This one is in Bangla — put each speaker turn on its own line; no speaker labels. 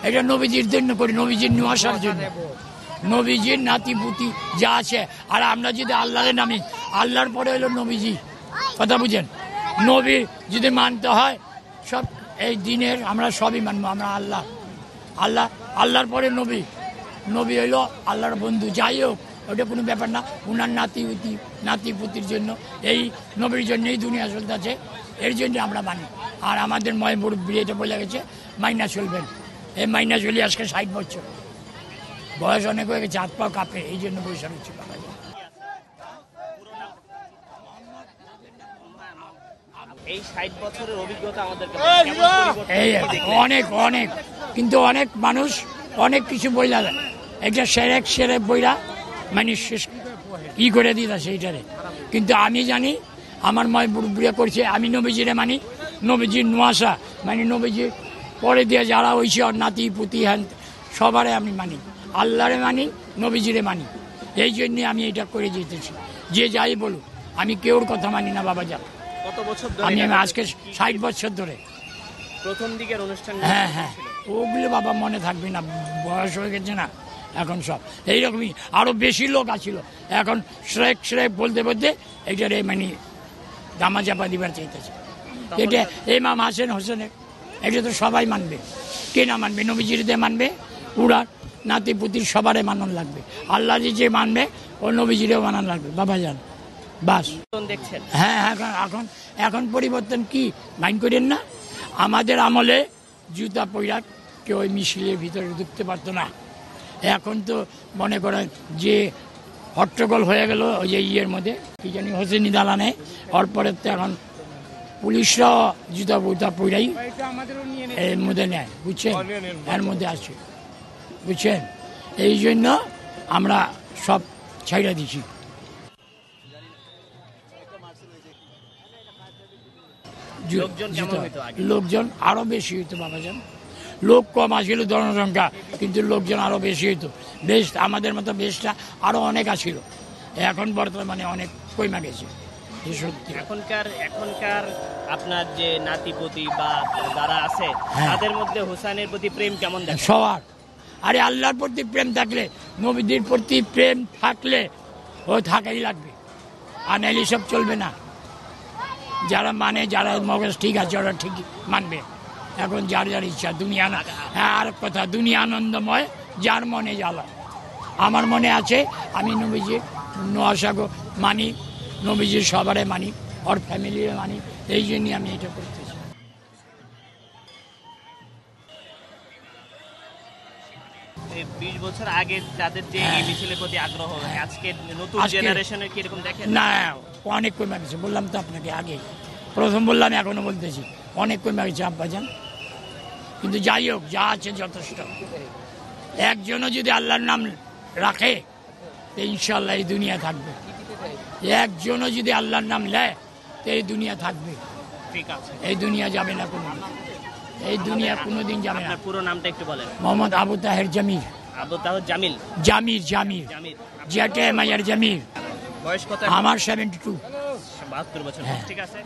এটা নবীজির জন্য করি, নবীজির নিয়ে আসার জন্য, নবীজির নাতি পুতি যা আছে। আর আমরা যদি আল্লাহরে নামি, আল্লাহর পরে হলো নবীজি, কথা বুঝেন। নবী যদি মানতে হয় সব এই দিনের আমরা সবই মানবো। আমরা আল্লাহর পরে নবী, নবী হইল আল্লাহর বন্ধু। যাই হোক, ওটা কোনো ব্যাপার না। উনার নাতি পুতির জন্য, এই নবীর জন্য এই দুনিয়া চলতে আছে, এর জন্য আমরা মানি। আর আমাদের ময় মুরব্বী এটা বলে গেছে মাইনা চলবেন। এই মাইনা চলি আজকে 60 বছর, বয়স অনেক হয়ে গেছে, হাত পা কাঁপে, এই জন্য বৈশাখ হচ্ছে।
এই 60 বছরের অভিজ্ঞতা আমাদেরকে
অনেক অনেক, কিন্তু অনেক মানুষ অনেক কিছু বইলা দেয়, একটা সেরেক বইরা মানে শেষ ই করে দিতা সেইটারে। কিন্তু আমি জানি আমার ময় বুড়া করছে, আমি নবীজিরে মানি, নবীজির নোয়াশা মানে নবীজির পরে দিয়ে যারা হয়েছে নাতি পুতি হ্যান সবারে আমি মানি, আল্লাহরে মানি, নবীজিরে মানি। এই জন্যে আমি এটা করে যেতেছি। যে যাই বলুক, আমি কেউর কথা মানি না বাবা যা।
কত বছর
আমি আজকে 60 বছর ধরে।
প্রথম দিকের অনুষ্ঠান,
হ্যাঁ, ওগুলো বাবা মনে থাকবে না, বয়স হয়ে গেছে না এখন সব। এইরকমই আরো বেশি লোক আছিল, এখন শ্রেক বলতে এইটারে মানে দামা চাপা দিবার চাইতেছে। এটা ইমাম হাসান হোসেনের, এটা তো সবাই মানবে, কে না মানবে? নবীজিরে মানবে, উড়ার নাতি পুতির সবারে মানন লাগবে। আল্লাহ যে মানবে ও নবীজিরেও মানান লাগবে বাবা যান, বাস।
দেখছেন?
হ্যাঁ, এখন পরিবর্তন কি মাইন্ড করেন না? আমাদের আমলে জুতা পয়রা কেউ ওই মিছিলের ভিতরে ঢুকতে পারতো না। এখন তো মনে করেন যে হট্টগোল হয়ে গেল ওই যে ইয়ের মধ্যে, কি জানি হোসেনি দালানে, ওর পরে তো এখন পুলিশরা জুতা বুতা পয়রাই এর মধ্যে নেয়, বুঝছেন? এর মধ্যে আছে, বুঝছেন? এই জন্য আমরা সব ছাইড়া দিছি। লোকজন আরো বেশি হইতো বাবাজান, লোক কম আসিল জনসংখ্যা, কিন্তু লোকজন আরো বেশি হইতো। বেশ আমাদের মতো বেশটা আরো অনেক আসিল, এখন বর্তমানে অনেক কইমা গেছে। সত্যি
এখনকার আপনার যে নাতিপতি বা যারা আছে তাদের মধ্যে হুসাইনের প্রতি প্রেম কেমন দেখেন?
সবার। আরে আল্লাহর প্রতি প্রেম থাকলে, নবীদের প্রতি প্রেম থাকলে ও থাকাই লাগবে, আর নাইলে সব চলবে না। যারা মানে, যারা মগজ ঠিক আছে ওরা ঠিক মানবে। এখন যার ইচ্ছা, দুনিয়া না। আর কথা, দুনিয়া আনন্দময়, যার মনে জ্বালা। আমার মনে আছে আমি নবীজির নোয়াশাগো মানি, নবীজির সবারে মানি, ওর ফ্যামিলিরে মানি, এই জন্যই আমি এটা করতেছি।
এই 20 বছর আগে তাদের যে মিছিলের প্রতি আগ্রহ, আজকে নতুন জেনারেশনের কি এরকম দেখেন?
না, অনেক কমে গেছে। বললাম তো আপনাকে আগে, প্রথম বললাম, এখনো বলতেছি অনেক কমে গেছে আব্বাজান। কিন্তু যাই হোক, যা আছে যথেষ্ট। একজনও যদি আল্লাহর নাম রাখে ইনশাল্লাহ এই দুনিয়া থাকবে। একজনও যদি আল্লাহর নাম নেয় তো এই দুনিয়া থাকবে,
ঠিক আছে? এই
দুনিয়া যাবে না কোনোদিন, এই দুনিয়া কোনোদিন যাবে না।
পুরো নামটা একটু বলেন।
মোহাম্মদ আবু তাহের জামির।
আবু তাহের জামিল?
জামির জেটে মাইয়ার জামির।
বয়স কত?
আমার 72।
72 বছর। ঠিক আছে।